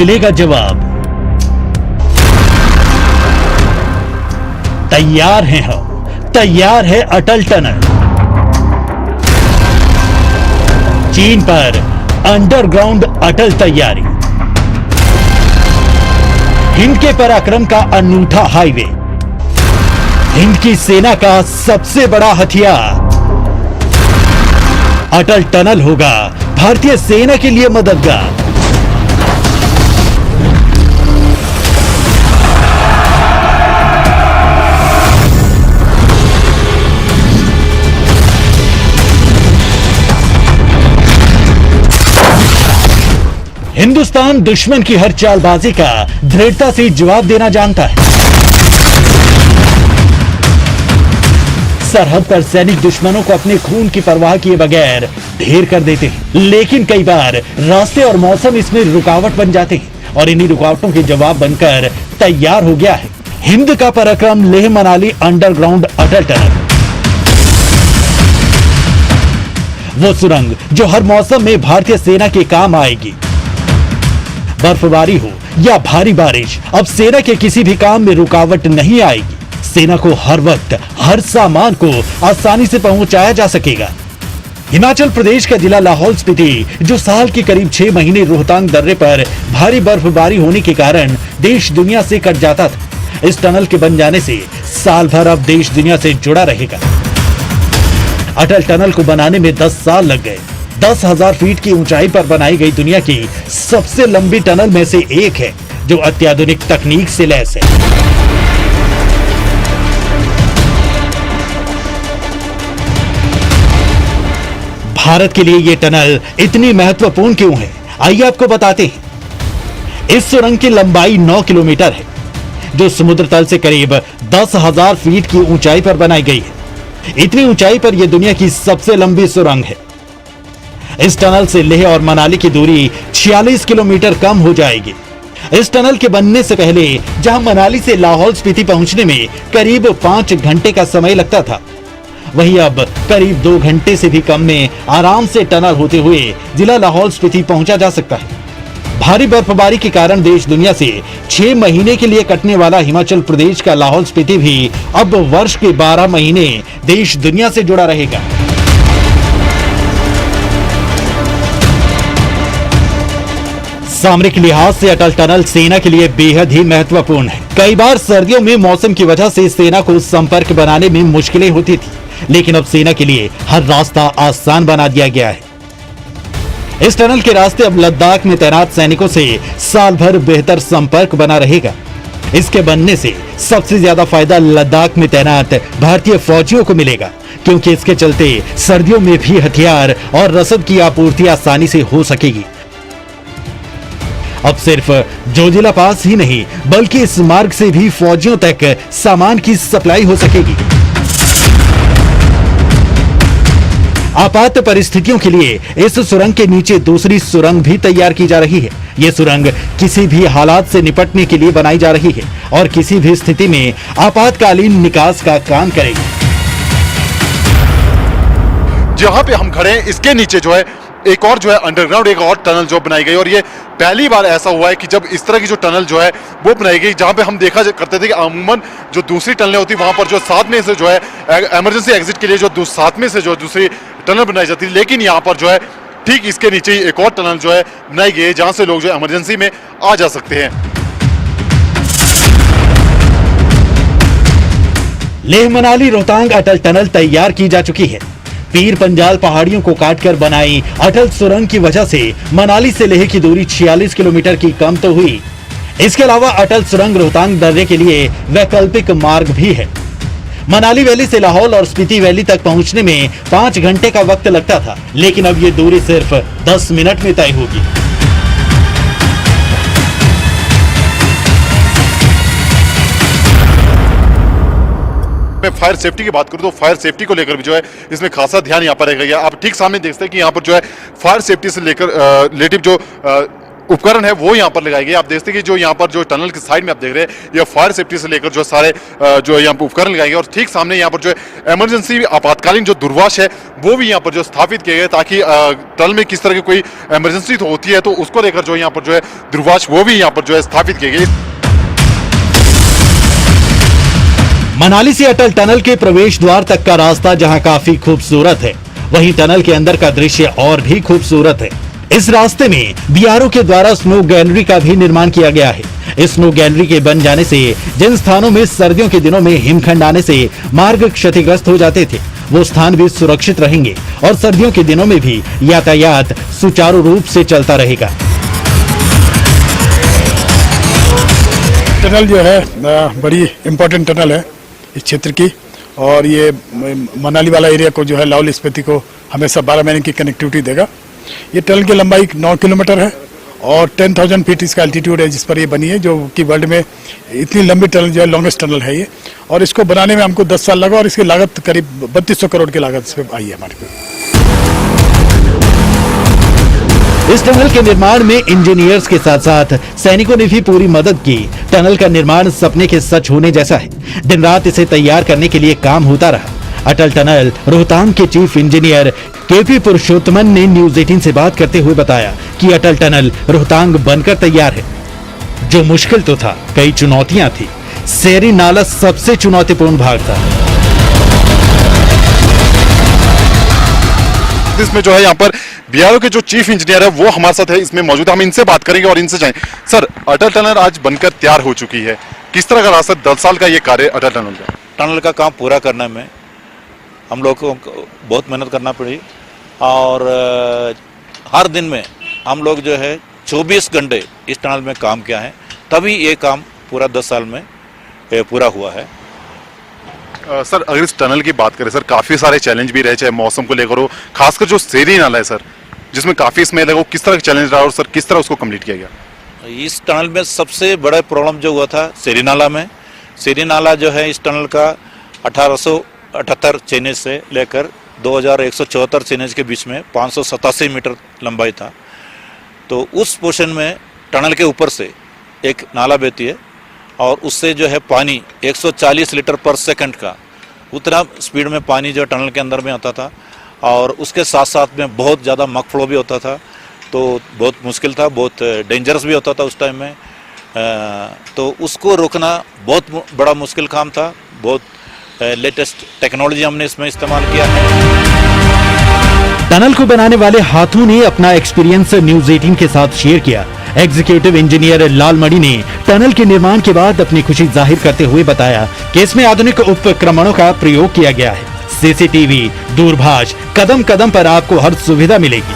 मिलेगा जवाब। तैयार हैं हम, तैयार है अटल टनल। चीन पर अंडरग्राउंड अटल तैयारी, हिंद के पराक्रम का अनूठा हाईवे, हिंद की सेना का सबसे बड़ा हथियार। अटल टनल होगा भारतीय सेना के लिए मददगार। हिंदुस्तान दुश्मन की हर चालबाजी का दृढ़ता से जवाब देना जानता है। सरहद पर सैनिक दुश्मनों को अपने खून की परवाह किए बगैर ढेर कर देते हैं, लेकिन कई बार रास्ते और मौसम इसमें रुकावट बन जाते हैं और इन्हीं रुकावटों के जवाब बनकर तैयार हो गया है हिंद का पराक्रम लेह मनाली अंडरग्राउंड अटल टनल। वो सुरंग जो हर मौसम में भारतीय सेना के काम आएगी। बर्फबारी हो या भारी बारिश, अब सेना के किसी भी काम में रुकावट नहीं आएगी। सेना को हर वक्त हर सामान को आसानी से पहुंचाया जा सकेगा। हिमाचल प्रदेश का जिला लाहौल स्पीति, जो साल के करीब 6 महीने रोहतांग दर्रे पर भारी बर्फबारी होने के कारण देश दुनिया से कट जाता था, इस टनल के बन जाने से साल भर अब देश दुनिया से जुड़ा रहेगा। अटल टनल को बनाने में 10 साल लग गए। 10,000 फीट की ऊंचाई पर बनाई गई दुनिया की सबसे लंबी टनल में से एक है, जो अत्याधुनिक तकनीक से लैस है। भारत के लिए यह टनल इतनी महत्वपूर्ण क्यों है, आइए आपको बताते हैं। इस सुरंग की लंबाई 9 किलोमीटर है, जो समुद्र तल से करीब 10,000 फीट की ऊंचाई पर बनाई गई है। इतनी ऊंचाई पर यह दुनिया की सबसे लंबी सुरंग है। इस टनल से लेह और मनाली की दूरी 46 किलोमीटर कम हो जाएगी। इस टनल के बनने से पहले जहां मनाली से लाहौल स्पीति पहुंचने में करीब 5 घंटे का समय लगता था, वहीं अब करीब 2 घंटे से भी कम में आराम से टनल होते हुए जिला लाहौल स्पीति पहुंचा जा सकता है। भारी बर्फबारी के कारण देश दुनिया से 6 महीने के लिए कटने वाला हिमाचल प्रदेश का लाहौल स्पीति भी अब वर्ष के 12 महीने देश दुनिया से जुड़ा रहेगा। सामरिक लिहाज से अटल टनल सेना के लिए बेहद ही महत्वपूर्ण है। कई बार सर्दियों में मौसम की वजह से सेना को संपर्क बनाने में मुश्किलें होती थी, लेकिन अब सेना के लिए हर रास्ता आसान बना दिया गया है। इस टनल के रास्ते अब लद्दाख में तैनात सैनिकों से साल भर बेहतर संपर्क बना रहेगा। इसके बनने से सबसे ज्यादा फायदा लद्दाख में तैनात भारतीय फौजियों को मिलेगा, क्योंकि इसके चलते सर्दियों में भी हथियार और रसद की आपूर्ति आसानी से हो सकेगी। अब सिर्फ जोजिला पास ही नहीं, बल्कि इस मार्ग से भी फौजियों तक सामान की सप्लाई हो सकेगी। आपात परिस्थितियों के लिए इस सुरंग के नीचे दूसरी सुरंग भी तैयार की जा रही है। यह सुरंग किसी भी हालात से निपटने के लिए बनाई जा रही है और किसी भी स्थिति में आपातकालीन निकास का काम करेगी। जहां पे हम खड़े हैं, इसके नीचे जो है एक और जो है अंडरग्राउंड एक और टनल जो बनाई गई, और ये पहली बार ऐसा हुआ है कि जब इस तरह की जो टनल जो है वो बनाई गई, जहां पे हम देखा करते थे कि अमूमन जो दूसरी टनलें होती वहां पर जो साथ में से जो है इमरजेंसी एग्जिट के लिए जो साथ में से जो दूसरी टनल बनाई जाती थी, लेकिन यहाँ पर जो है ठीक इसके नीचे ही एक और टनल जो है बनाई गई है, जहां से लोग जो है इमरजेंसी में आ जा सकते हैं। लेह मनाली रोहतांग अटल टनल तैयार की जा चुकी है। पीर पंजाल पहाड़ियों को काटकर बनाई अटल सुरंग की वजह से मनाली से लेह की दूरी 46 किलोमीटर की कम तो हुई। इसके अलावा अटल सुरंग रोहतांग दर्रे के लिए वैकल्पिक मार्ग भी है। मनाली वैली से लाहौल और स्पीति वैली तक पहुंचने में 5 घंटे का वक्त लगता था, लेकिन अब ये दूरी सिर्फ 10 मिनट में तय होगी। मैं फायर सेफ्टी की बात करूं तो फायर सेफ्टी को लेकर भी जो है इसमें खासा ध्यान यहाँ पर रहेगा। आप ठीक सामने देख सकते हैं कि यहाँ पर जो है फायर सेफ्टी से लेकर रिलेटिव जो उपकरण है वो यहाँ पर लगाए गए। आप देखते हैं कि जो यहाँ पर जो टनल के साइड में आप देख रहे हैं, ये फायर सेफ्टी से लेकर जो सारे जो यहाँ पर उपकरण लगाए गए, और ठीक सामने यहाँ पर जो इमरजेंसी आपातकालीन जो दूरभाष है वो भी यहाँ पर जो स्थापित किए गए, ताकि टनल में किस तरह की कोई इमरजेंसी तो होती है तो उसको लेकर जो यहाँ पर जो है दूरभाष वो भी यहाँ पर जो है स्थापित किए गए। मनाली से अटल टनल के प्रवेश द्वार तक का रास्ता जहां काफी खूबसूरत है, वहीं टनल के अंदर का दृश्य और भी खूबसूरत है। इस रास्ते में बीआरओ के द्वारा स्नो गैलरी का भी निर्माण किया गया है। इस स्नो गैलरी के बन जाने से जिन स्थानों में सर्दियों के दिनों में हिमखंड आने से मार्ग क्षतिग्रस्त हो जाते थे, वो स्थान भी सुरक्षित रहेंगे और सर्दियों के दिनों में भी यातायात सुचारू रूप से चलता रहेगा। टनल जो है बड़ी इम्पोर्टेंट टनल है इस क्षेत्र की, और ये मनाली वाला एरिया को जो है लाहौल स्पीति को हमेशा 12 महीने की कनेक्टिविटी देगा। ये टनल की लंबाई 9 किलोमीटर है और 10,000 फीट इसका एल्टीट्यूड है जिस पर ये बनी है, जो कि वर्ल्ड में इतनी लंबी टनल जो है लॉन्गेस्ट टनल है ये। और इसको बनाने में हमको 10 साल लगा और इसकी लागत करीब 3200 करोड़ की लागत से आई है हमारे को। इस टनल के निर्माण में इंजीनियर्स के साथ साथ सैनिकों ने भी पूरी मदद की। टनल का निर्माण सपने के सच होने जैसा है। दिन रात इसे तैयार करने के लिए काम होता रहा। अटल टनल रोहतांग के चीफ इंजीनियर केपी पुरुषोत्तमन ने न्यूज 18 से बात करते हुए बताया कि अटल टनल रोहतांग बनकर तैयार है। जो मुश्किल तो था, कई चुनौतियां थी। सेरी नाला सबसे चुनौतीपूर्ण भाग था। इसमें जो है यहाँ पर बीआरओ के जो चीफ इंजीनियर है वो हमारे साथ है, इसमें मौजूद है। हम इनसे बात करेंगे और इनसे जाएं। सर, अटल टनल आज बनकर तैयार हो चुकी है, किस तरह का रहा सर 10 साल का ये कार्य अटल टनल का? टनल का काम पूरा करने में हम लोग को बहुत मेहनत करना पड़ी, और हर दिन में हम लोग जो है 24 घंटे इस टनल में काम किया है, तभी ये काम पूरा 10 साल में पूरा हुआ है। सर, अगर इस टनल की बात करें सर, काफी सारे चैलेंज भी रहे, चाहे मौसम को लेकर हो, खासकर जो सेरी नाला है सर, जिसमें काफी स्मेल है, वो किस तरह का चैलेंज रहा और सर किस तरह उसको कंप्लीट किया गया? इस टनल में सबसे बड़ा प्रॉब्लम जो हुआ था सेरी नाला में। सेरी नाला जो है इस टनल का 1878 चेनेज से लेकर 2174 चेनेज के बीच में 587 मीटर लंबाई था। तो उस पोर्शन में टनल के ऊपर से एक नाला बहती है और उससे जो है पानी 140 लीटर पर सेकंड का उतना स्पीड में पानी जो टनल के अंदर में आता था, और उसके साथ साथ में बहुत ज़्यादा मक फ्लो भी होता था। तो बहुत मुश्किल था, बहुत डेंजरस भी होता था उस टाइम में। तो उसको रोकना बहुत बड़ा मुश्किल काम था। बहुत लेटेस्ट टेक्नोलॉजी हमने इसमें इस्तेमाल किया है। टनल को बनाने वाले हाथों ने अपना एक्सपीरियंस न्यूज 18 के साथ शेयर किया। एग्जीक्यूटिव इंजीनियर लालमणि ने टनल के निर्माण के बाद अपनी खुशी जाहिर करते हुए बताया कि इसमें आधुनिक उपकरणों का प्रयोग किया गया है। सीसीटीवी, दूरभाष, कदम कदम पर आपको हर सुविधा मिलेगी।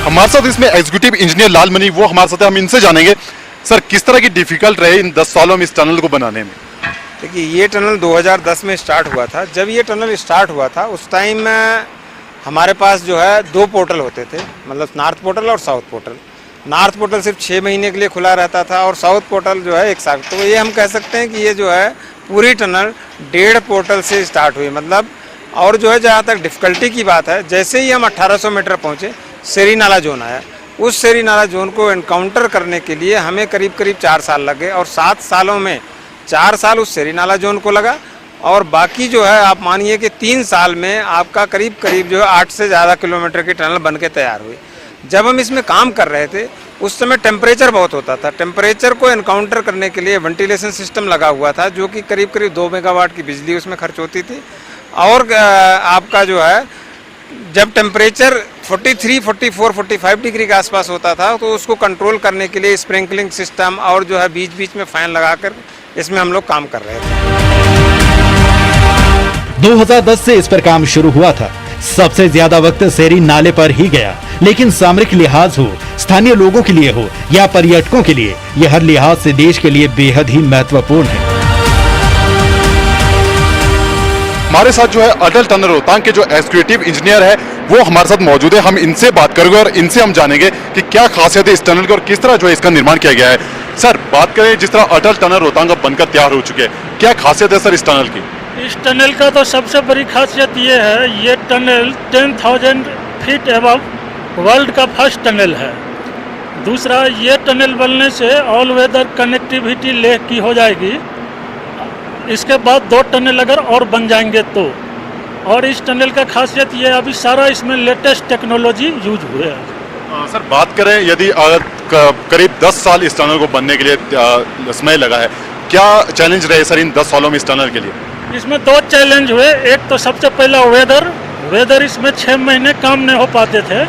हमारे साथ इसमें एग्जीक्यूटिव इंजीनियर लालमणि वो हमारे साथ है, हम इनसे जानेंगे सर किस तरह की डिफिकल्ट रहे इन 10 सालों में इस टनल को बनाने में। देखिए, ये टनल 2010 में स्टार्ट हुआ था। जब ये टनल स्टार्ट हुआ था उस टाइम में हमारे पास जो है 2 पोर्टल होते थे, मतलब नॉर्थ पोर्टल और साउथ पोर्टल। नॉर्थ पोर्टल सिर्फ 6 महीने के लिए खुला रहता था और साउथ पोर्टल जो है 1 साल। तो ये हम कह सकते हैं कि ये जो है पूरी टनल 1.5 पोर्टल से स्टार्ट हुई, मतलब। और जो है जहाँ तक डिफ़िकल्टी की बात है, जैसे ही हम 1800 मीटर पहुँचे सेरी नाला जोन आया। उस सेरी नाला जोन को एनकाउंटर करने के लिए हमें करीब 4 साल लगे, और 7 सालों में 4 साल उस सेरी नाला जोन को लगा, और बाकी जो है आप मानिए कि 3 साल में आपका करीब जो है 8 से ज़्यादा किलोमीटर की टनल बन के तैयार हुई। जब हम इसमें काम कर रहे थे उस समय टेम्परेचर बहुत होता था। टेम्परेचर को एनकाउंटर करने के लिए वेंटिलेशन सिस्टम लगा हुआ था, जो कि करीब 2 मेगावाट की बिजली उसमें खर्च होती थी। और आपका जो है जब टेम्परेचर 43, 44, 45 डिग्री के आसपास होता था तो उसको कंट्रोल करने के लिए स्प्रिंकलिंग सिस्टम और जो है बीच बीच में फैन लगाकर इसमें हम लोग काम कर रहे थे। 2010 से इस पर काम शुरू हुआ था। सबसे ज्यादा वक्त सेरी नाले पर ही गया, लेकिन सामरिक लिहाज हो, स्थानीय लोगों के लिए हो या पर्यटकों के लिए, यह हर लिहाज से देश के लिए बेहद ही महत्वपूर्ण है। हमारे साथ जो है अटल टनल रोहतांग के जो एग्जीक्यूटिव इंजीनियर है वो हमारे साथ मौजूद है। हम इनसे बात करेंगे और इनसे हम जानेंगे कि क्या खासियत है इस टनल की और किस तरह जो है इसका निर्माण किया गया है। सर, बात करें जिस तरह अटल टनल रोहतांग अब बनकर तैयार हो चुके हैं, क्या खासियत है सर इस टनल की? इस टनल का तो सबसे बड़ी खासियत ये है, ये टनल 10,000 फीट एबव वर्ल्ड का फर्स्ट टनल है। दूसरा, ये टनल बनने से ऑल वेदर कनेक्टिविटी लेह की हो जाएगी। इसके बाद 2 टनल अगर और बन जाएंगे तो, और इस टनल का खासियत ये अभी सारा इसमें लेटेस्ट टेक्नोलॉजी यूज हुए है। सर बात करें यदि करीब 10 साल इस टनल को बनने के लिए समय लगा है, क्या चैलेंज रहे सर इन 10 सालों में इस टनल के लिए? इसमें 2 चैलेंज हुए। एक तो सबसे पहला वेदर इसमें 6 महीने काम नहीं हो पाते थे,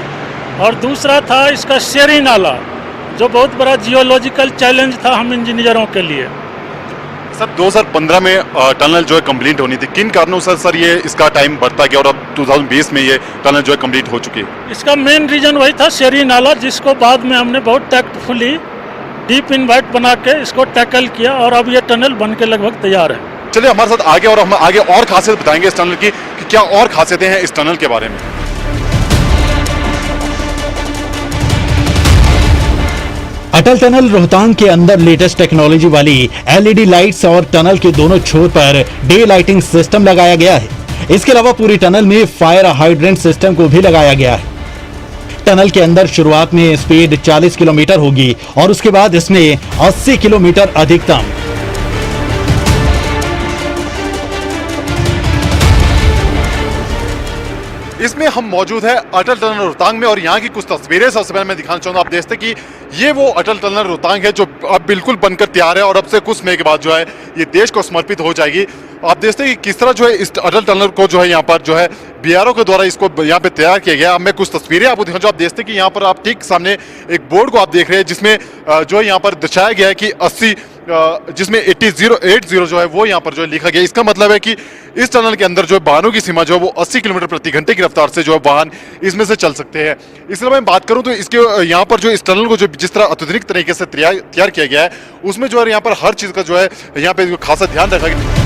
और दूसरा था इसका शेरी नाला, जो बहुत बड़ा जियोलॉजिकल चैलेंज था हम इंजीनियरों के लिए। सर 2015 में टनल जो है कंप्लीट होनी थी, किन कारणों से सर ये इसका टाइम बढ़ता गया और अब 2020 में ये टनल जो है कंप्लीट हो चुकी है? इसका मेन रीजन वही था, शेरी नाला, जिसको बाद में हमने बहुत टैक्टफुली डीप इनवाइट बना के इसको टैकल किया, और अब ये टनल बन के लगभग तैयार है। चलिए हमारे साथ आगे, और हम आगे और खासियत बताएंगे इस टनल की कि क्या और खासियतें हैं इस टनल के बारे में। अटल टनल रोहतांग के अंदर लेटेस्ट टेक्नोलॉजी वाली एलईडी लाइट्स और टनल के दोनों छोर पर डे लाइटिंग सिस्टम लगाया गया है। इसके अलावा पूरी टनल में फायर हाइड्रेंट सिस्टम को भी लगाया गया है। टनल के अंदर शुरुआत में स्पीड 40 किलोमीटर होगी और उसके बाद इसमें 80 किलोमीटर अधिकतम। इसमें हम मौजूद है अटल टनल रोहतांग में, और यहाँ की कुछ तस्वीरें सबसे पहले मैं दिखाना चाहूँगा। आप देखते कि ये वो अटल टनल रोहतांग है जो अब बिल्कुल बनकर तैयार है, और अब से कुछ समय के बाद जो है ये देश को समर्पित हो जाएगी। आप देखते हैं कि किस तरह जो है इस अटल टनल को जो है यहाँ पर जो है बीआरओ के द्वारा इसको यहाँ पे तैयार किया गया। अब मैं कुछ तस्वीरें आपको दिखाऊं। जो आप देखते हैं कि यहाँ पर आप ठीक सामने एक बोर्ड को आप देख रहे हैं, जिसमें जो है यहाँ पर दर्शाया गया है कि 80 जिसमें 80 जो है वो यहाँ पर जो है लिखा गया। इसका मतलब है कि इस टनल के अंदर जो है वाहनों की सीमा जो है वो 80 किलोमीटर प्रति घंटे की रफ्तार से जो है वाहन इसमें से चल सकते हैं। इसके अलावा मैं बात करूं तो इसके यहाँ पर जो इस टनल को जो जिस तरह अत्याधुनिक तरीके से तैयार किया गया है, उसमें जो है यहाँ पर हर चीज़ का जो है यहाँ पे खासा ध्यान रखा गया।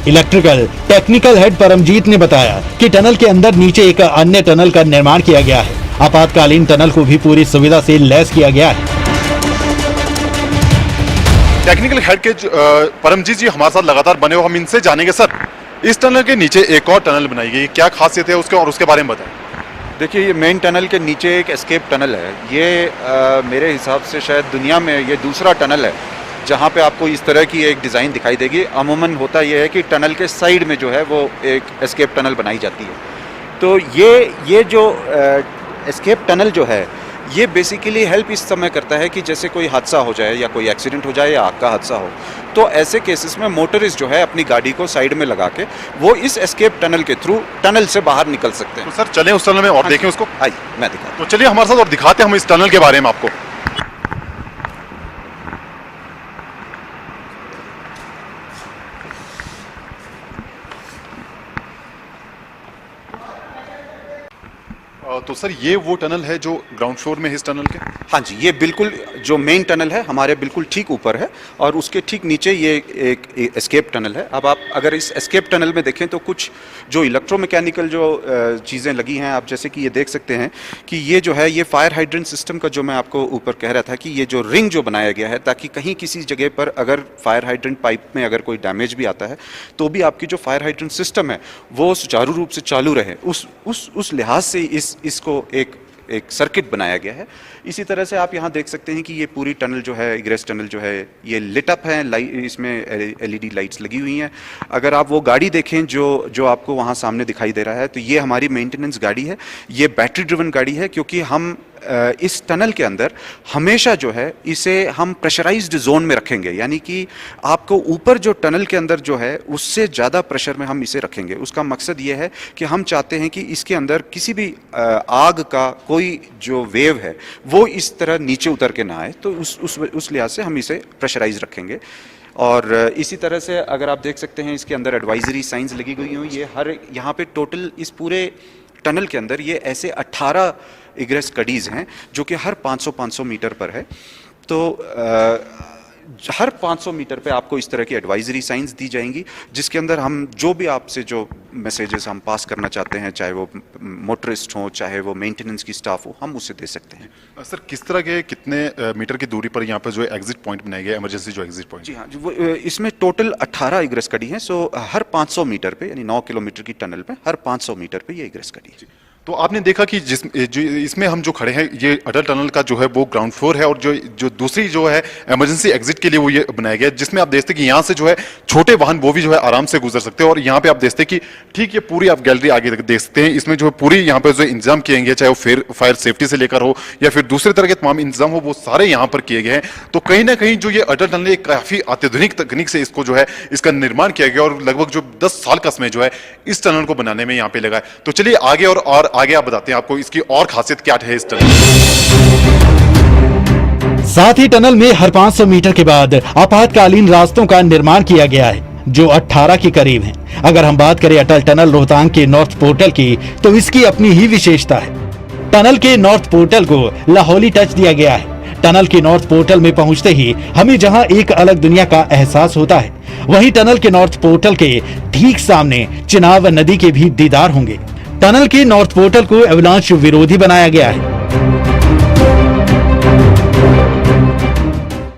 इलेक्ट्रिकल टेक्निकल हेड परमजीत ने बताया कि टनल के अंदर नीचे एक अन्य टनल का निर्माण किया गया है। आपातकालीन टनल को भी पूरी सुविधा से लैस किया गया है। टेक्निकल हेड के परमजीत जी हमारे साथ लगातार बने हो, हम इनसे जानेंगे सर इस टनल के नीचे एक और टनल बनाई गई, क्या खासियत है उसके और उसके बारे में बताएं। देखिए, ये मेन टनल के नीचे एक एस्केप टनल है। ये मेरे हिसाब से शायद दुनिया में ये दूसरा टनल है जहाँ पे आपको इस तरह की एक डिज़ाइन दिखाई देगी। अमूमन होता यह है कि टनल के साइड में जो है वो एक एस्केप टनल बनाई जाती है। तो ये जो एस्केप टनल जो है ये बेसिकली हेल्प इस समय करता है कि जैसे कोई हादसा हो जाए या कोई एक्सीडेंट हो जाए या आग का हादसा हो, तो ऐसे केसेस में मोटरिस्ट जो है अपनी गाड़ी को साइड में लगा के वो इस एस्केप टनल के थ्रू टनल से बाहर निकल सकते हैं। तो सर चलें उस टनल में और देखें उसको। आइए मैं दिखाता हूं। तो चलिए हमारे साथ और दिखाते हैं हम इस टनल के बारे में आपको। तो सर ये वो टनल है जो ग्राउंड फ्लोर में है इस टनल के? हाँ जी, ये बिल्कुल जो मेन टनल है हमारे बिल्कुल ठीक ऊपर है, और उसके ठीक नीचे ये एक एस्केप टनल है। अब आप अगर इस एस्केप टनल में देखें तो कुछ जो इलेक्ट्रोमैकेनिकल जो चीज़ें लगी हैं, आप जैसे कि ये देख सकते हैं कि ये जो है ये फायर हाइड्रेंट सिस्टम का जो मैं आपको ऊपर कह रहा था कि ये जो रिंग जो बनाया गया है ताकि कहीं किसी जगह पर अगर फायर हाइड्रेंट पाइप में अगर कोई डैमेज भी आता है तो भी आपकी जो फायर हाइड्रेंट सिस्टम है वो सुचारू रूप से चालू रहे, उस लिहाज से इसको एक सर्किट बनाया गया है। इसी तरह से आप यहाँ देख सकते हैं कि ये पूरी टनल जो है, इग्रेस टनल जो है, ये लिट अप है, इसमें एलईडी लाइट्स लगी हुई हैं। अगर आप वो गाड़ी देखें जो आपको वहाँ सामने दिखाई दे रहा है, तो ये हमारी मेंटेनेंस गाड़ी है। ये बैटरी ड्रिवन गाड़ी है क्योंकि हम इस टनल के अंदर हमेशा जो है इसे हम प्रेशराइज्ड जोन में रखेंगे, यानी कि आपको ऊपर जो टनल के अंदर जो है उससे ज़्यादा प्रेशर में हम इसे रखेंगे। उसका मकसद ये है कि हम चाहते हैं कि इसके अंदर किसी भी आग का कोई जो वेव है वो इस तरह नीचे उतर के ना आए, तो उस लिहाज से हम इसे प्रेशराइज रखेंगे। और इसी तरह से अगर आप देख सकते हैं इसके अंदर एडवाइजरी साइंस लगी हुई हैं। ये हर यहाँ पे टोटल इस पूरे टनल के अंदर ये ऐसे 18 इग्रेस कड़ीज़ हैं जो कि हर 500 मीटर पर है। तो हर 500 मीटर पे आपको इस तरह की एडवाइजरी साइंस दी जाएंगी, जिसके अंदर हम जो भी आपसे जो मैसेजेस हम पास करना चाहते हैं, चाहे वो मोटरिस्ट हो, चाहे वो मेंटेनेंस की स्टाफ हो, हम उसे दे सकते हैं। सर किस तरह के कितने मीटर की दूरी पर यहाँ पर जो एग्जिट पॉइंट बनाए गए, इमरजेंसी जो एग्जिट पॉइंट? जी हाँ, वो इसमें टोटल 18 इग्रेस कड़ी हैं। सो हर 500 मीटर पे, यानी 9 किलोमीटर की टनल पे हर 500 मीटर पे ये इग्रेस कड़ी है। तो आपने देखा कि इसमें हम जो खड़े हैं, ये अटल टनल का जो है वो ग्राउंड फ्लोर है, और जो दूसरी जो है इमरजेंसी एग्जिट के लिए वो ये बनाया गया है, जिसमें आप देखते हैं कि यहाँ से जो है छोटे वाहन वो भी जो है आराम से गुजर सकते हैं। और यहाँ पे आप देखते हैं कि ठीक ये पूरी आप गैलरी आगे तक देख सकते हैं, इसमें जो है पूरी यहाँ पे जो इंतजाम किए गए, चाहे वो फायर सेफ्टी से लेकर हो या फिर दूसरे तरह के तमाम इंतजाम हो, वो सारे यहाँ पर किए गए हैं। तो कहीं ना कहीं जो ये अटल टनल है, काफी अत्याधुनिक तकनीक से इसको जो है इसका निर्माण किया गया, और लगभग जो 10 साल का समय जो है इस टनल को बनाने में यहाँ पे लगा है। तो चलिए आगे और आगे आप बताते हैं आपको इसकी और खासियत क्या है इस टनल। साथ ही टनल में हर 500 मीटर के बाद आपातकालीन रास्तों का निर्माण किया गया है, जो 18 के करीब हैं। अगर हम बात करें अटल टनल रोहतांग के नॉर्थ पोर्टल की, तो इसकी अपनी ही विशेषता है। टनल के नॉर्थ पोर्टल को लाहौली टच दिया गया है। टनल के नॉर्थ पोर्टल में पहुंचते ही हमें जहां एक अलग दुनिया का एहसास होता है, वहीं टनल के नॉर्थ पोर्टल के ठीक सामने चिनाब नदी के भी दीदार होंगे। टनल के नॉर्थ पोर्टल को एवलांच विरोधी बनाया गया है।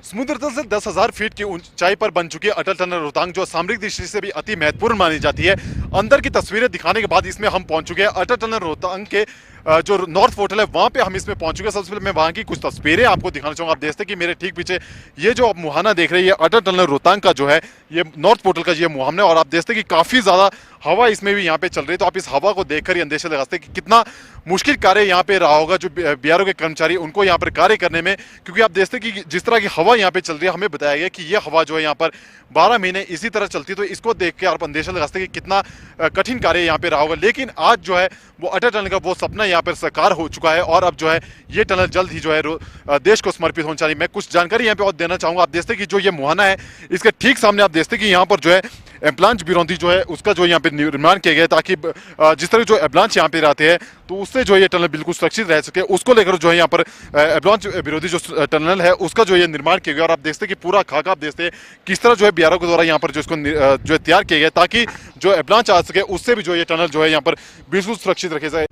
समुद्र तल से 10,000 फीट की ऊंचाई पर बन चुकी है अटल टनल रोहतांग, जो सामरिक दृष्टि से भी अति महत्वपूर्ण मानी जाती है। अंदर की तस्वीरें दिखाने के बाद इसमें हम पहुंच चुके हैं। अटल टनल रोहतांग के जो नॉर्थ पोर्टल है वहां पे हम इसमें पहुंच चुके हैं। सबसे पहले मैं वहां की कुछ तस्वीरें आपको दिखाना चाहूंगा। आप देखते हैं कि मेरे ठीक पीछे ये जो आप मुहाना देख रहे हैं, ये अटल टनल रोहतांग का जो है ये नॉर्थ पोर्टल का ये मुहाना है, और आप देखते हैं कि काफी ज्यादा हवा इसमें भी यहाँ पे चल रही है। तो आप इस हवा को देखकर ही अंदेशा लगा सकते हैं कि कितना मुश्किल कार्य यहाँ पे रहा होगा जो बीआरओ के कर्मचारी उनको यहाँ पर कार्य करने में, क्योंकि आप देखते हैं कि जिस तरह की हवा यहाँ पे चल रही है, हमें बताया गया कि ये हवा जो है यहाँ पर 12 महीने इसी तरह चलती है। तो इसको देख के आप अंदेशा लगा सकते हैं कि कितना कठिन कार्य यहाँ पे रहा होगा। लेकिन आज जो है वो अटल टनल का वो सपना यहाँ पर साकार हो चुका है, और अब जो है ये टनल जल्द ही जो है देश को समर्पित होना चाहिए। मैं कुछ जानकारी यहाँ पे और देना चाहूंगा। आप देखते हैं कि जो ये मुहाना है, इसके ठीक सामने आप देखते हैं कि यहाँ पर जो है एम्बुलेंस बिरौंदी जो है उसका जो यहाँ पे निर्माण किया गया, ताकि जिस तरह जो एम्बुलेंस यहाँ पे रहते हैं तो उससे जो ये टनल बिल्कुल सुरक्षित रह सके, उसको लेकर जो है यहाँ पर एम्बुलेंस विरोधी जो टनल है उसका जो ये निर्माण किया गया। और आप देखते हैं कि पूरा खाका आप देखते हैं किस तरह जो है बीआरओ के द्वारा यहाँ पर जो इसको जो है तैयार किया गया, ताकि जो एम्बुलेंस आ सके उससे भी जो ये टनल जो है यहाँ पर बिल्कुल सुरक्षित रखे जाए।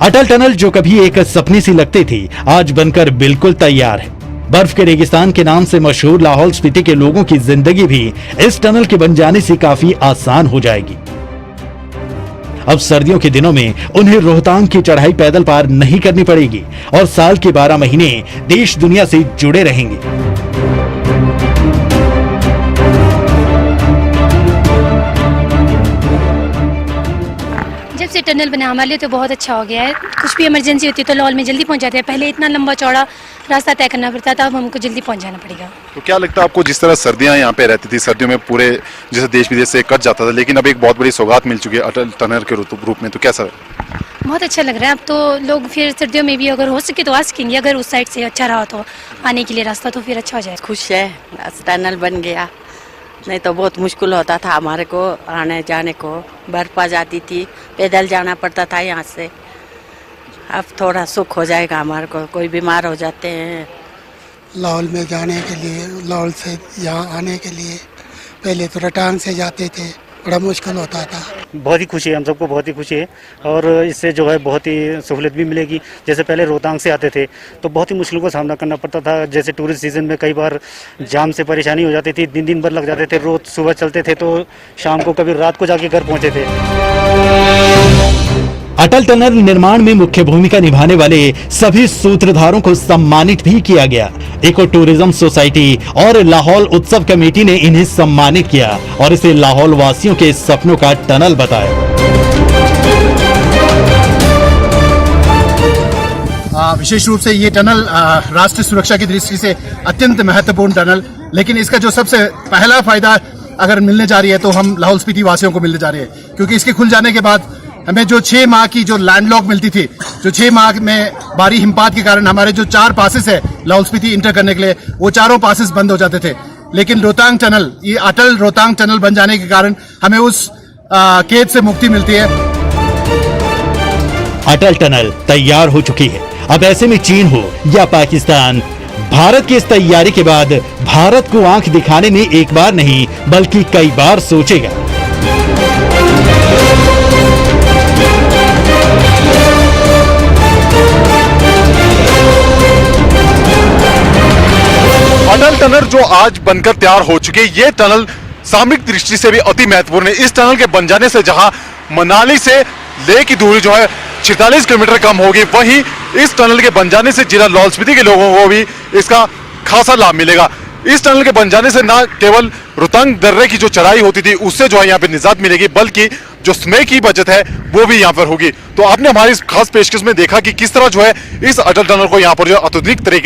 अटल टनल जो कभी एक सपने सी लगती थी, आज बनकर बिल्कुल तैयार है। बर्फ के रेगिस्तान के नाम से मशहूर लाहौल स्पीति के लोगों की जिंदगी भी इस टनल के बन जाने से काफी आसान हो जाएगी। अब सर्दियों के दिनों में उन्हें रोहतांग की चढ़ाई पैदल पार नहीं करनी पड़ेगी, और साल के 12 महीने देश दुनिया से जुड़े रहेंगे। जब से टनल बना हमारे लिए तो बहुत अच्छा हो गया है। कुछ भी इमरजेंसी होती है तो लाहौल में जल्दी पहुंच जाते हैं। पहले इतना लंबा चौड़ा रास्ता तय करना पड़ता था, अब हमको जल्दी पहुंच जाना पड़ेगा। तो क्या लगता है आपको, जिस तरह सर्दियां यहाँ पे रहती थी, सर्दियों में पूरे जैसे देश विदेश से कट जाता था, लेकिन अब एक बहुत बड़ी सौगात मिल चुकी है अटल टनल के रूप में, तो कैसा? बहुत अच्छा लग रहा है। अब तो लोग फिर सर्दियों में भी अगर हो सके तो आ सकेंगे, अगर उस साइड से अच्छा रहा तो आने के लिए रास्ता तो फिर अच्छा हो जाए। खुश है, टनल बन गया, नहीं तो बहुत मुश्किल होता था हमारे को आने जाने को। बर्फ आ जाती थी, पैदल जाना पड़ता था यहाँ से। अब थोड़ा सुख हो जाएगा हमारे को। कोई बीमार हो जाते हैं, लाहौल में जाने के लिए, लाहौल से यहाँ आने के लिए पहले तो रोहतांग से जाते थे, बड़ा मुश्किल होता था। बहुत ही खुशी है, हम सबको बहुत ही खुशी है, और इससे जो है बहुत ही सहूलियत भी मिलेगी। जैसे पहले रोहतांग से आते थे तो बहुत ही मुश्किलों का सामना करना पड़ता था। जैसे टूरिस्ट सीजन में कई बार जाम से परेशानी हो जाती थी, दिन भर लग जाते थे। रोज सुबह चलते थे तो शाम को कभी रात को जाके घर पहुंचे थे। अटल टनल निर्माण में मुख्य भूमिका निभाने वाले सभी सूत्रधारों को सम्मानित भी किया गया। इको टूरिज्म सोसाइटी और लाहौल उत्सव कमेटी ने इन्हें सम्मानित किया और इसे लाहौल वासियों के सपनों का टनल बताया। विशेष रूप से ये टनल राष्ट्रीय सुरक्षा की दृष्टि से अत्यंत महत्वपूर्ण टनल, लेकिन इसका जो सबसे पहला फायदा अगर मिलने जा रही है तो हम लाहौल स्पीति वासियों को मिलने जा रही है, क्योंकि इसके खुल जाने के बाद हमें जो 6 माह की जो लैंडलॉक मिलती थी, जो 6 माह में भारी हिमपात के कारण हमारे जो 4 पासेस है लाहौल स्पीति इंटर करने के लिए, वो चारों पासेस बंद हो जाते थे। लेकिन रोहतांग टनल, ये अटल रोहतांग टनल बन जाने के कारण हमें उस कैद से मुक्ति मिलती है। अटल टनल तैयार हो चुकी है। अब ऐसे में चीन हो या पाकिस्तान, भारत की इस तैयारी के बाद भारत को आंख दिखाने में एक बार नहीं बल्कि कई बार सोचेगा। अटल टनल जो आज बनकर तैयार हो चुकी है, ये टनल सामरिक दृष्टि से भी अति महत्वपूर्ण है। इस टनल के बन जाने से जहां मनाली से लेह की दूरी जो है 46 किलोमीटर कम होगी, वहीं इस टनल के बन जाने से जिला लाहौल स्पीति के लोगों को भी इसका खासा लाभ मिलेगा। इस टनल के बन जाने से न केवल रोहतांग दर्रे की जो चढ़ाई होती थी उससे जो है यहाँ पे निजात मिलेगी, बल्कि जो समय की बचत है वो भी यहाँ पर होगी। तो आपने हमारी इस खास पेशकश में देखा कि किस तरह जो है इस अटल टनल को यहाँ पर जो आधुनिक तरीके